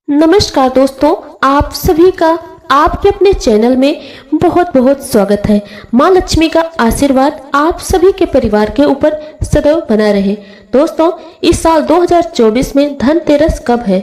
नमस्कार दोस्तों, आप सभी का आपके अपने चैनल में बहुत बहुत स्वागत है। माँ लक्ष्मी का आशीर्वाद आप सभी के परिवार के ऊपर सदैव बना रहे। दोस्तों, इस साल 2024 में धनतेरस कब है,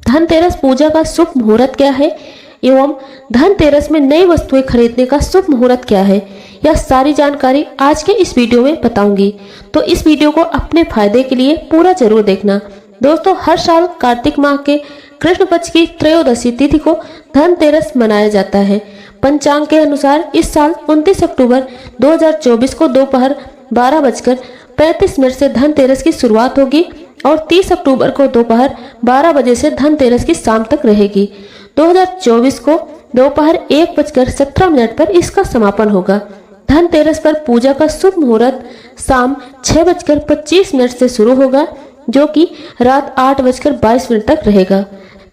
धनतेरस पूजा का शुभ मुहूर्त क्या है एवं धनतेरस में नई वस्तुएं खरीदने का शुभ मुहूर्त क्या है, यह सारी जानकारी आज के इस वीडियो में बताऊंगी। तो इस वीडियो को अपने फायदे के लिए पूरा जरूर देखना। दोस्तों, हर साल कार्तिक माह के कृष्ण पक्ष की त्रयोदशी तिथि को धनतेरस मनाया जाता है। पंचांग के अनुसार इस साल 29 अक्टूबर 2024 को दोपहर 12:35 से धनतेरस की शुरुआत होगी और 30 अक्टूबर को दोपहर 12 बजे से धनतेरस की शाम तक रहेगी। 2024 को दोपहर 1:17 पर इसका समापन होगा। धनतेरस पर पूजा का शुभ मुहूर्त शाम 6:25 से शुरू होगा, जो कि रात 8:22 तक रहेगा।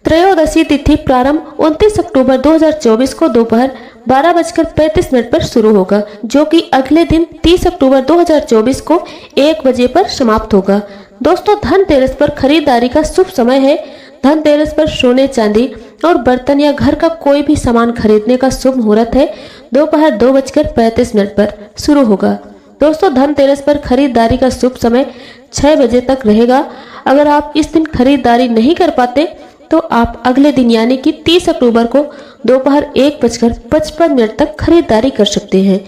त्रयोदशी तिथि प्रारंभ 29 अक्टूबर 2024 को दोपहर 12:35 पर शुरू होगा, जो कि अगले दिन 30 अक्टूबर 2024 को 1 बजे पर समाप्त होगा। दोस्तों, धनतेरस पर खरीदारी का शुभ समय है। धनतेरस पर सोने चांदी और बर्तन या घर का कोई भी सामान खरीदने का शुभ मुहूर्त है दोपहर 2:35 पर शुरू होगा। दोस्तों, धनतेरस पर खरीदारी का शुभ समय 6 बजे तक रहेगा। अगर आप इस दिन खरीदारी नहीं कर पाते तो आप अगले दिन यानी कि 30 अक्टूबर को दोपहर 1:55 तक खरीदारी कर सकते हैं,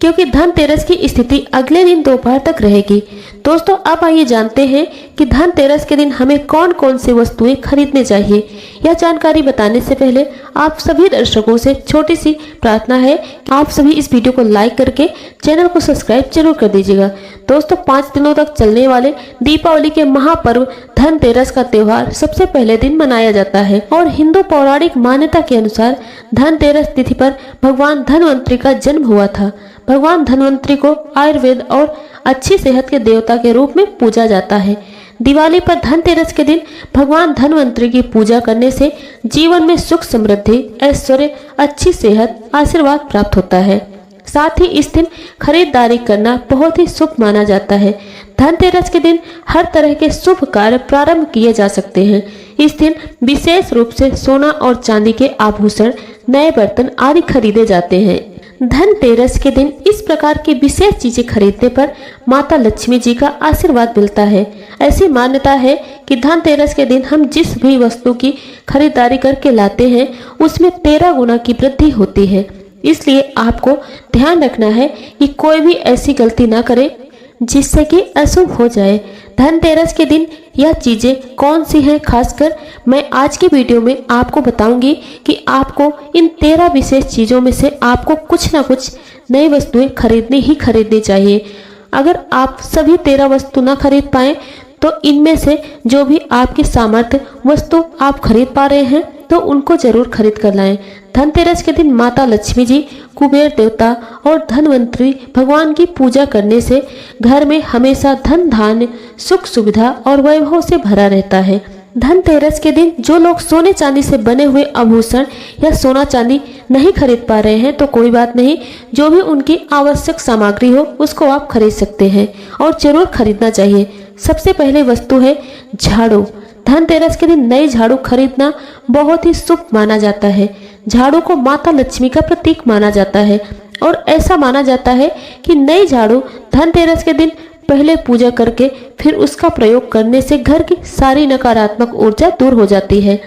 क्योंकि धनतेरस की स्थिति अगले दिन दोपहर तक रहेगी। दोस्तों, अब आइए जानते हैं कि धनतेरस के दिन हमें कौन कौन सी वस्तुएं खरीदनी चाहिए। यह जानकारी बताने से पहले आप सभी दर्शकों से छोटी सी प्रार्थना है, आप सभी इस वीडियो को लाइक करके चैनल को सब्सक्राइब जरूर कर दीजिएगा। दोस्तों, 5 दिनों तक चलने वाले दीपावली के महापर्व धनतेरस का त्योहार सबसे पहले दिन मनाया जाता है और हिंदू पौराणिक मान्यता के अनुसार धनतेरस तिथि पर भगवान धनवंतरी का जन्म हुआ था। भगवान धनवंतरी को आयुर्वेद और अच्छी सेहत के देवता के रूप में पूजा जाता है। दिवाली पर धनतेरस के दिन भगवान धनवंतरी की पूजा करने से जीवन में सुख समृद्धि, ऐश्वर्य, अच्छी सेहत, आशीर्वाद प्राप्त होता है। साथ ही इस दिन खरीदारी करना बहुत ही शुभ माना जाता है। धनतेरस के दिन हर तरह के शुभ कार्य प्रारंभ किए जा सकते हैं। इस दिन विशेष रूप से सोना और चांदी के आभूषण, नए बर्तन आदि खरीदे जाते हैं। धनतेरस के दिन इस प्रकार की विशेष चीजें खरीदने पर माता लक्ष्मी जी का आशीर्वाद मिलता है। ऐसी मान्यता है कि धनतेरस के दिन हम जिस भी वस्तु की खरीदारी करके लाते हैं उसमें 13 गुना की वृद्धि होती है। इसलिए आपको ध्यान रखना है कि कोई भी ऐसी गलती ना करे जिससे कि अशुभ हो जाए। धनतेरस के दिन यह चीजें कौन सी हैं, खासकर मैं आज की वीडियो में आपको बताऊंगी कि आपको इन 13 विशेष चीजों में से आपको कुछ ना कुछ नई वस्तुएं खरीदनी ही खरीदनी चाहिए। अगर आप सभी 13 वस्तु ना खरीद पाए तो इनमें से जो भी आपके सामर्थ्य वस्तु आप खरीद पा रहे हैं तो उनको जरूर खरीद कर लाएं। धनतेरस के दिन माता लक्ष्मी जी, कुबेर देवता और धनवंतरी भगवान की पूजा करने से घर में हमेशा धन धान्य, सुख सुविधा और वैभव से भरा रहता है। धनतेरस के दिन जो लोग सोने चांदी से बने हुए आभूषण या सोना चांदी नहीं खरीद पा रहे हैं तो कोई बात नहीं, जो भी उनकी आवश्यक सामग्री हो उसको आप खरीद सकते हैं और जरूर खरीदना चाहिए। सबसे पहले वस्तु है झाड़ू। धनतेरस के दिन नई झाड़ू खरीदना बहुत ही शुभ माना जाता है। झाड़ू को माता लक्ष्मी का प्रतीक माना जाता है और ऐसा माना जाता है कि नई झाड़ू धनतेरस के दिन पहले पूजा करके फिर उसका प्रयोग करने से घर की सारी नकारात्मक ऊर्जा दूर हो जाती है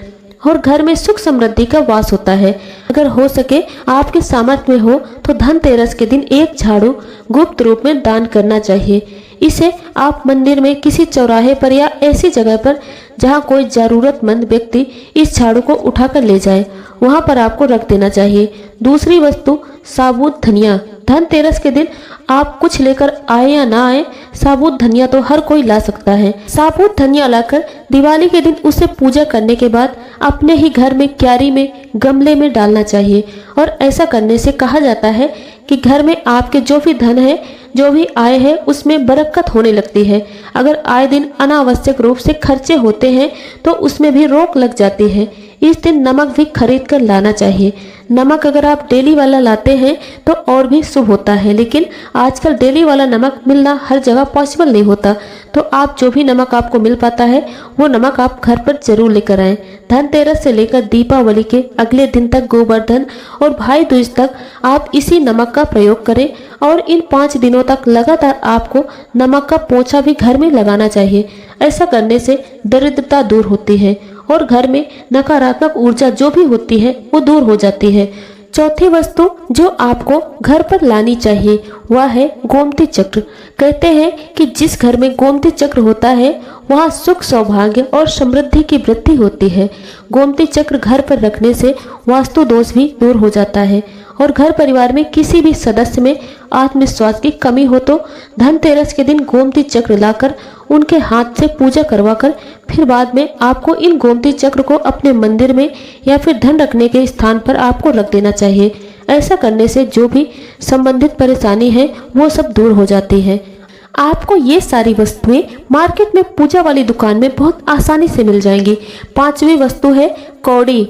और घर में सुख समृद्धि का वास होता है। अगर हो सके, आपके सामर्थ्य में हो तो धनतेरस के दिन एक झाड़ू गुप्त रूप में दान करना चाहिए। इसे आप मंदिर में किसी चौराहे पर या ऐसी जगह पर जहां कोई जरूरतमंद व्यक्ति इस झाड़ू को उठाकर ले जाए, वहां पर आपको रख देना चाहिए। दूसरी वस्तु साबुत धनिया। धनतेरस के दिन आप कुछ लेकर आए या ना आए, साबुत धनिया तो हर कोई ला सकता है। साबुत धनिया लाकर दिवाली के दिन उसे पूजा करने के बाद अपने ही घर में क्यारी में, गमले में डालना चाहिए और ऐसा करने से कहा जाता है कि घर में आपके जो भी धन है, जो भी आय है, उसमें बरकत होने लगती है। अगर आए दिन अनावश्यक रूप से खर्चे होते हैं तो उसमें भी रोक लग जाती है। इस दिन नमक भी खरीद कर लाना चाहिए। नमक अगर आप डेली वाला लाते हैं तो और भी शुभ होता है, लेकिन आजकल डेली वाला नमक मिलना हर जगह पॉसिबल नहीं होता। तो आप जो भी नमक आपको मिल पाता है वो नमक आप घर पर जरूर लेकर आएं। धनतेरस से लेकर दीपावली के अगले दिन तक, गोवर्धन और भाई दूज तक आप इसी नमक का प्रयोग करें और इन 5 दिनों तक लगातार आपको नमक का पोंछा भी घर में लगाना चाहिए। ऐसा करने से दरिद्रता दूर होती है और घर में नकारात्मक ऊर्जा जो भी होती है वो दूर हो जाती है। चौथी वस्तु जो आपको घर पर लानी चाहिए वह है गोमती चक्र। कहते हैं कि जिस घर में गोमती चक्र होता है वहाँ सुख, सौभाग्य और समृद्धि की वृद्धि होती है। गोमती चक्र घर पर रखने से वास्तु दोष भी दूर हो जाता है और घर परिवार में किसी भी सदस्य में आत्मविश्वास की कमी हो तो धनतेरस के दिन गोमती चक्र लाकर उनके हाथ से पूजा करवाकर फिर बाद में आपको इन गोमती चक्र को अपने मंदिर में या फिर धन रखने के स्थान पर आपको रख देना चाहिए। ऐसा करने से जो भी संबंधित परेशानी है वो सब दूर हो जाती है। आपको ये सारी वस्तुएं मार्केट में पूजा वाली दुकान में बहुत आसानी से मिल जाएंगी। 5वीं वस्तु है कौड़ी।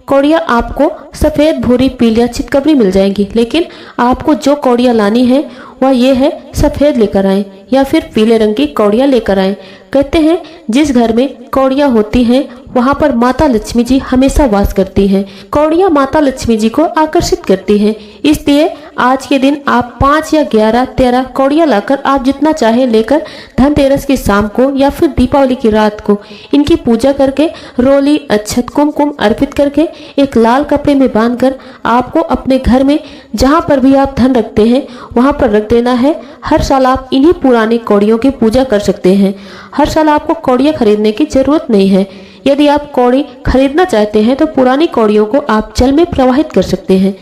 कौड़ियाँ आपको सफ़ेद, भूरी, पीली या चितकबरी मिल जाएंगी, लेकिन आपको जो कौड़ियाँ लानी है वह ये है सफ़ेद लेकर आएं या फिर पीले रंग की कौड़ियाँ लेकर आएं। कहते हैं जिस घर में कौड़ियाँ होती हैं वहाँ पर माता लक्ष्मी जी हमेशा वास करती हैं। कौड़ियाँ माता लक्ष्मी जी को आकर्षित करती हैं, इसलिए आज के दिन आप 5 या 11, 13 कौड़ियाँ लाकर आप जितना चाहे लेकर धनतेरस की शाम को या फिर दीपावली की रात को इनकी पूजा करके रोली, अक्षत, कुमकुम अर्पित करके एक लाल कपड़े में बांधकर आपको अपने घर में जहाँ पर भी आप धन रखते हैं वहाँ पर रख देना है। हर साल आप इन्हीं पुरानी कौड़ियों की पूजा कर सकते हैं। हर साल आपको कौड़ियाँ खरीदने की जरूरत नहीं है। यदि आप कौड़ी खरीदना चाहते हैं तो पुरानी कौड़ियों को आप जल में प्रवाहित कर सकते हैं।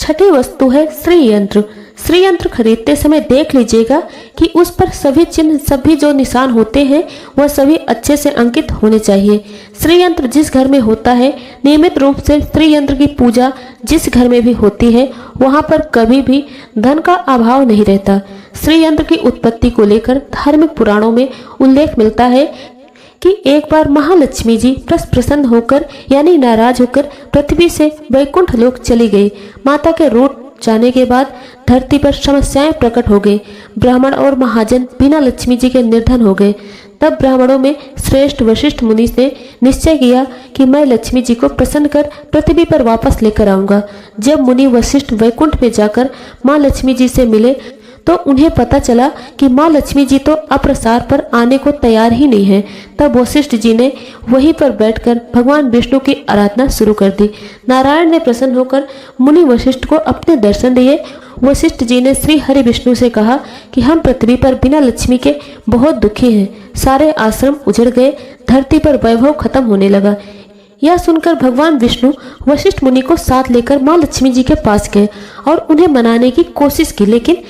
छठी वस्तु है श्री यंत्र। श्री यंत्र खरीदते समय देख लीजिएगा कि उस पर सभी चिन्ह, सभी जो निशान होते हैं वह सभी अच्छे से अंकित होने चाहिए। श्री यंत्र जिस घर में होता है, नियमित रूप से श्री यंत्र की पूजा जिस घर में भी होती है वहां पर कभी भी धन का अभाव नहीं रहता। श्री यंत्र की उत्पत्ति को लेकर धार्मिक पुराणों में उल्लेख मिलता है कि एक बार महालक्ष्मी जी प्रसन्न होकर यानी नाराज होकर पृथ्वी से वैकुंठ लोक चली गई। माता के रूठ जाने के बाद धरती पर समस्याएं प्रकट हो गई। ब्राह्मण और महाजन बिना लक्ष्मी जी के निर्धन हो गए। तब ब्राह्मणों में श्रेष्ठ वशिष्ठ मुनि ने निश्चय किया कि मैं लक्ष्मी जी को प्रसन्न कर पृथ्वी पर वापस लेकर आऊंगा। जब मुनि वशिष्ठ वैकुंठ में जाकर माँ लक्ष्मी जी से मिले तो उन्हें पता चला कि माँ लक्ष्मी जी तो अप्रसार पर आने को तैयार ही नहीं है। तब वशिष्ठ जी ने वहीं पर बैठकर भगवान विष्णु की आराधना शुरू कर दी। नारायण ने प्रसन्न होकर मुनि वशिष्ठ को अपने दर्शन दिए। वशिष्ठ जी ने श्री हरि विष्णु से कहा कि हम पृथ्वी पर बिना लक्ष्मी के बहुत दुखी हैं। सारे आश्रम उजड़ गए, धरती पर वैभव खत्म होने लगा। यह सुनकर भगवान विष्णु वशिष्ठ मुनि को साथ लेकर माँ लक्ष्मी जी के पास गए और उन्हें मनाने की कोशिश की, लेकिन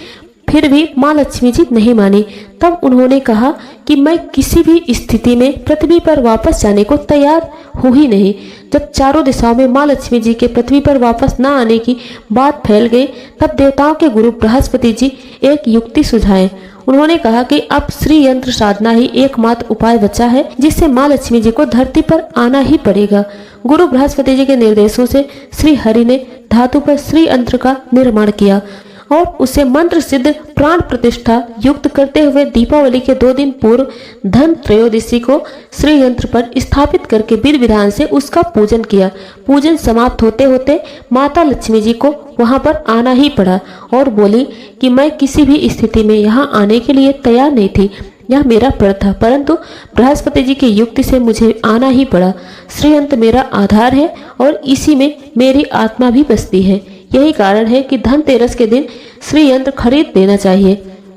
फिर भी माँ लक्ष्मी जी नहीं मानी। तब उन्होंने कहा कि मैं किसी भी स्थिति में पृथ्वी पर वापस जाने को तैयार हूँ ही नहीं। जब चारों दिशाओं में माँ लक्ष्मी जी के पृथ्वी पर वापस न आने की बात फैल गई, तब देवताओं के गुरु बृहस्पति जी एक युक्ति सुझाए। उन्होंने कहा कि अब श्री यंत्र साधना ही एकमात्र उपाय बचा है जिससे माँ लक्ष्मी जी को धरती पर आना ही पड़ेगा। गुरु बृहस्पति जी के निर्देशों से श्री हरि ने धातु पर श्री यंत्र का निर्माण किया और उसे मंत्र सिद्ध प्राण प्रतिष्ठा युक्त करते हुए दीपावली के 2 दिन पूर्व धन त्रयोदशी को श्री यंत्र पर स्थापित करके विधि विधान से उसका पूजन किया। पूजन समाप्त होते होते माता लक्ष्मी जी को वहां पर आना ही पड़ा और बोली कि मैं किसी भी स्थिति में यहाँ आने के लिए तैयार नहीं थी, यह मेरा प्रण था, परंतु बृहस्पति जी की युक्ति से मुझे आना ही पड़ा। श्री यंत्र मेरा आधार है और इसी में मेरी आत्मा भी बसती है। यही कारण है कि धनतेरस के दिन श्री यंत्र खरीद लेना चाहिए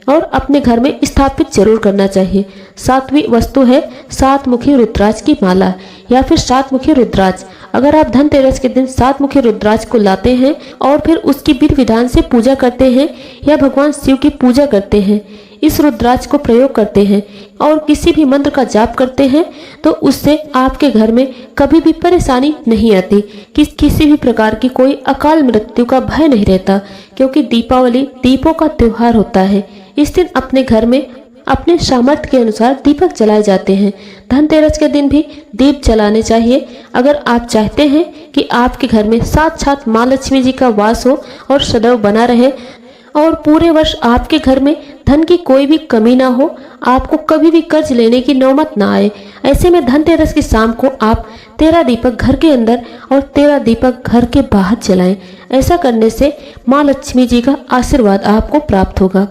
और अपने घर में स्थापित जरूर करना चाहिए। 7वीं वस्तु है 7 मुखी रुद्राक्ष की माला या फिर 7 मुखी रुद्राक्ष। अगर आप धनतेरस के दिन 7 मुखी रुद्राक्ष को लाते हैं और फिर उसकी विधि विधान से पूजा करते हैं या भगवान शिव की पूजा करते हैं, इस रुद्राक्ष को प्रयोग करते हैं और किसी भी मंत्र का जाप करते हैं तो उससे आपके घर में कभी भी परेशानी नहीं आती, किसी भी प्रकार की कोई अकाल मृत्यु का भय नहीं रहता, क्योंकि दीपावली दीपों का त्योहार होता है। इस दिन अपने घर में अपने सामर्थ्य के अनुसार दीपक जलाए जाते हैं। धनतेरस के दिन भी दीप जलाने चाहिए। अगर आप चाहते हैं कि आपके घर में साक्षात माँ लक्ष्मी जी का वास हो और सदैव बना रहे और पूरे वर्ष आपके घर में धन की कोई भी कमी ना हो, आपको कभी भी कर्ज लेने की नौबत ना आए, ऐसे में धनतेरस की शाम को आप 13 दीपक घर के अंदर और 13 दीपक घर के बाहर जलाएं। ऐसा करने से माँ लक्ष्मी जी का आशीर्वाद आपको प्राप्त होगा।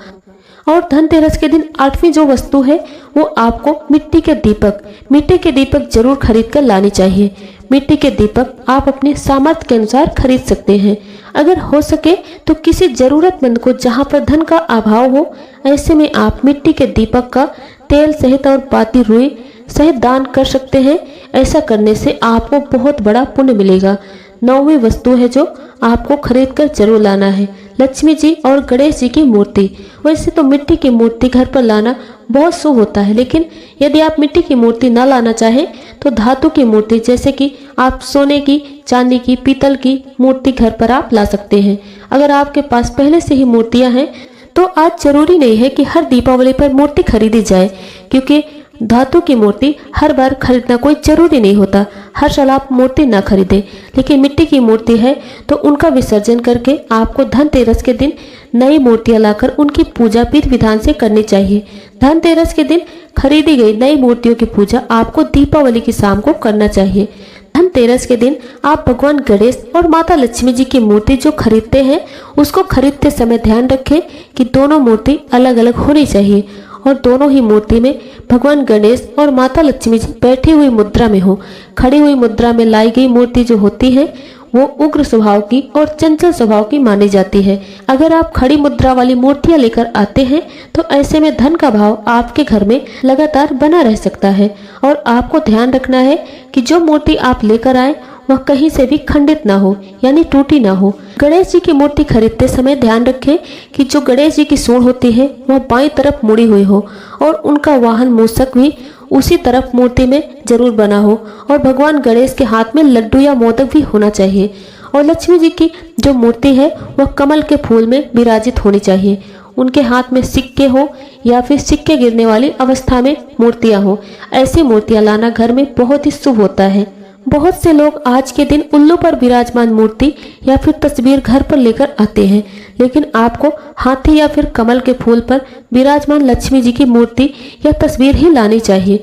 और धनतेरस के दिन 8वीं जो वस्तु है वो आपको मिट्टी के दीपक जरूर खरीद कर लानी चाहिए। मिट्टी के दीपक आप अपने सामर्थ्य के अनुसार खरीद सकते हैं। अगर हो सके तो किसी जरूरतमंद को जहां पर धन का अभाव हो, ऐसे में आप मिट्टी के दीपक का तेल सहित और पाती रुई सहित दान कर सकते हैं। ऐसा करने से आपको बहुत बड़ा पुण्य मिलेगा। 9वीं वस्तु है जो आपको खरीद कर जरूर लाना है, लक्ष्मी जी और गणेश जी की मूर्ति। वैसे तो मिट्टी की मूर्ति घर पर लाना बहुत शुभ होता है, लेकिन यदि आप मिट्टी की मूर्ति ना लाना चाहें तो धातु की मूर्ति जैसे कि आप सोने की, चांदी की, पीतल की मूर्ति घर पर आप ला सकते हैं। अगर आपके पास पहले से ही मूर्तियां हैं तो आज जरूरी नहीं है कि हर दीपावली पर मूर्ति खरीदी जाए, क्योंकि धातु की मूर्ति हर बार खरीदना कोई जरूरी नहीं होता। हर साल आप मूर्ति ना खरीदें, लेकिन मिट्टी की मूर्ति है तो उनका विसर्जन करके आपको धनतेरस के दिन नई मूर्तियां लाकर उनकी पूजा विधि विधान से करनी चाहिए। धनतेरस के दिन खरीदी गई नई मूर्तियों की पूजा आपको दीपावली की शाम को करना चाहिए। धनतेरस के दिन आप भगवान गणेश और माता लक्ष्मी जी की मूर्ति जो खरीदते हैं उसको खरीदते समय ध्यान रखें कि दोनों मूर्ति अलग अलग होनी चाहिए और दोनों ही मूर्ति में भगवान गणेश और माता लक्ष्मी जी बैठी हुई मुद्रा में हो। खड़ी हुई मुद्रा में लाई गई मूर्ति जो होती है वो उग्र स्वभाव की और चंचल स्वभाव की मानी जाती है। अगर आप खड़ी मुद्रा वाली मूर्तियां लेकर आते हैं तो ऐसे में धन का भाव आपके घर में लगातार बना रह सकता है। और आपको ध्यान रखना है कि जो मूर्ति आप लेकर आए वह कहीं से भी खंडित ना हो, यानी टूटी ना हो। गणेश जी की मूर्ति खरीदते समय ध्यान रखें कि जो गणेश जी की सूंड होती है वह बाईं तरफ मुड़ी हुई हो और उनका वाहन मूषक भी उसी तरफ मूर्ति में जरूर बना हो और भगवान गणेश के हाथ में लड्डू या मोदक भी होना चाहिए। और लक्ष्मी जी की जो मूर्ति है वह कमल के फूल में विराजित होनी चाहिए। उनके हाथ में सिक्के हो या फिर सिक्के गिरने वाली अवस्था में मूर्तियां हो। ऐसी मूर्तियां लाना घर में बहुत ही शुभ होता है। बहुत से लोग आज के दिन उल्लू पर विराजमान मूर्ति या फिर तस्वीर घर पर लेकर आते हैं, लेकिन आपको हाथी या फिर कमल के फूल पर विराजमान लक्ष्मी जी की मूर्ति या तस्वीर ही लानी चाहिए।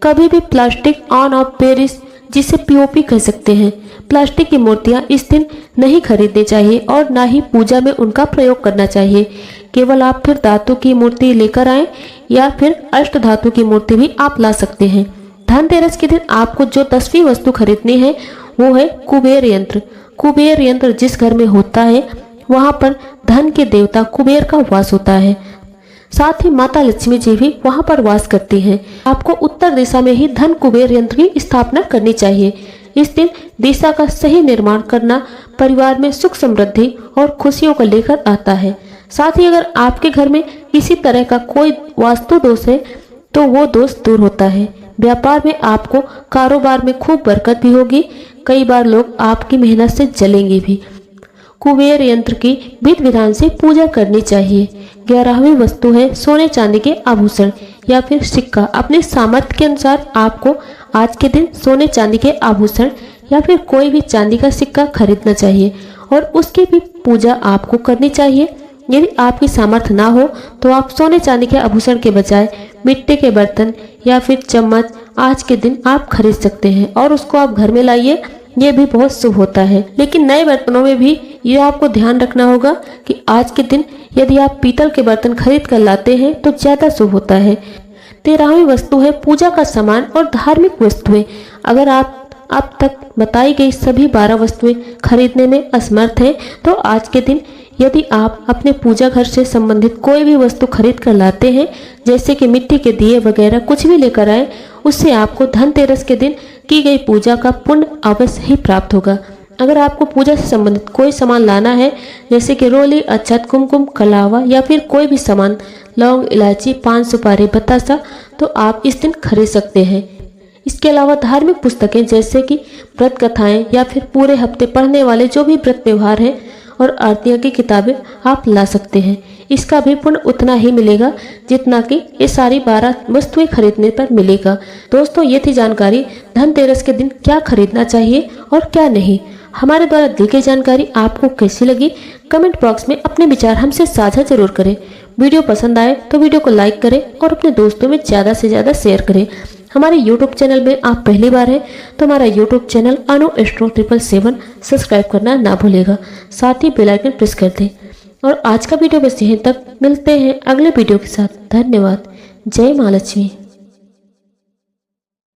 कभी भी प्लास्टिक ऑन ऑफ पेरिस, जिसे पीओपी कह सकते हैं, प्लास्टिक की मूर्तियां इस दिन नहीं खरीदनी चाहिए और ना ही पूजा में उनका प्रयोग करना चाहिए। केवल आप फिर धातु की मूर्ति लेकर आएं या फिर अष्ट धातु की मूर्ति भी आप ला सकते हैं। धनतेरस के दिन आपको जो 10वीं वस्तु खरीदनी है वो है कुबेर यंत्र। कुबेर यंत्र जिस घर में होता है वहां पर धन के देवता कुबेर का वास होता है। साथ ही माता लक्ष्मी जी भी वहां पर वास करती हैं। आपको उत्तर दिशा में ही धन कुबेर यंत्र की स्थापना करनी चाहिए। इस दिन दिशा का सही निर्माण करना परिवार में सुख समृद्धि और खुशियों को लेकर आता है। साथ ही अगर आपके घर में किसी तरह का कोई वास्तु दोष है तो वो दोष दूर होता है। व्यापार में आपको कारोबार में खूब बरकत भी होगी। कई बार लोग आपकी मेहनत से जलेंगे भी। कुबेर यंत्र की विधि विधान से पूजा करनी चाहिए। 11वीं वस्तु है सोने चांदी के आभूषण या फिर सिक्का। अपने सामर्थ्य के अनुसार आपको आज के दिन सोने चांदी के आभूषण या फिर कोई भी चांदी का सिक्का खरीदना चाहिए और उसकी भी पूजा आपको करनी चाहिए। यदि आपकी सामर्थ्य ना हो तो आप सोने चांदी के आभूषण के बजाय मिट्टी के बर्तन या फिर चम्मच आज के दिन आप खरीद सकते हैं और उसको आप घर में लाइए। ये भी बहुत शुभ होता है। लेकिन नए बर्तनों में भी ये आपको ध्यान रखना होगा कि आज के दिन यदि आप पीतल के बर्तन खरीद कर लाते हैं तो ज्यादा शुभ होता है। 13वीं वस्तु है पूजा का सामान और धार्मिक वस्तुएं। अगर आप अब तक बताई गई सभी 12 वस्तुएं खरीदने में असमर्थ हैं तो आज के दिन यदि आप अपने पूजा घर से संबंधित कोई भी वस्तु खरीद कर लाते हैं, जैसे कि मिट्टी के दिए वगैरह कुछ भी लेकर आए, उससे आपको धनतेरस के दिन की गई पूजा का पुण्य अवश्य ही प्राप्त होगा। अगर आपको पूजा से संबंधित कोई सामान लाना है, जैसे कि रोली, अक्षत, कुमकुम, कलावा या फिर कोई भी सामान, लौंग, इलायची, पान, सुपारी, बतासा, तो आप इस दिन खरीद सकते हैं। इसके अलावा धार्मिक पुस्तकें जैसे कि व्रत कथाएं या फिर पूरे हफ्ते पढ़ने वाले जो भी व्रत त्योहार हैं और आरतियों की किताबें आप ला सकते हैं। इसका भी पुण्य उतना ही मिलेगा जितना कि ये सारी 12 वस्तुएं खरीदने पर मिलेगा। दोस्तों, ये थी जानकारी धनतेरस के दिन क्या खरीदना चाहिए और क्या नहीं। हमारे द्वारा दी गई जानकारी आपको कैसी लगी, कमेंट बॉक्स में अपने विचार हमसे साझा जरूर करें। वीडियो पसंद आए तो वीडियो को लाइक करें और अपने दोस्तों में ज़्यादा से ज़्यादा शेयर करें। हमारे YouTube चैनल में आप पहली बार हैं तो हमारा YouTube चैनल अनु एस्ट्रो 777 सब्सक्राइब करना ना भूलेगा। साथ ही बेल आइकन प्रेस कर दें। और आज का वीडियो बस यहीं तक, मिलते हैं अगले वीडियो के साथ। धन्यवाद। जय माँ लक्ष्मी।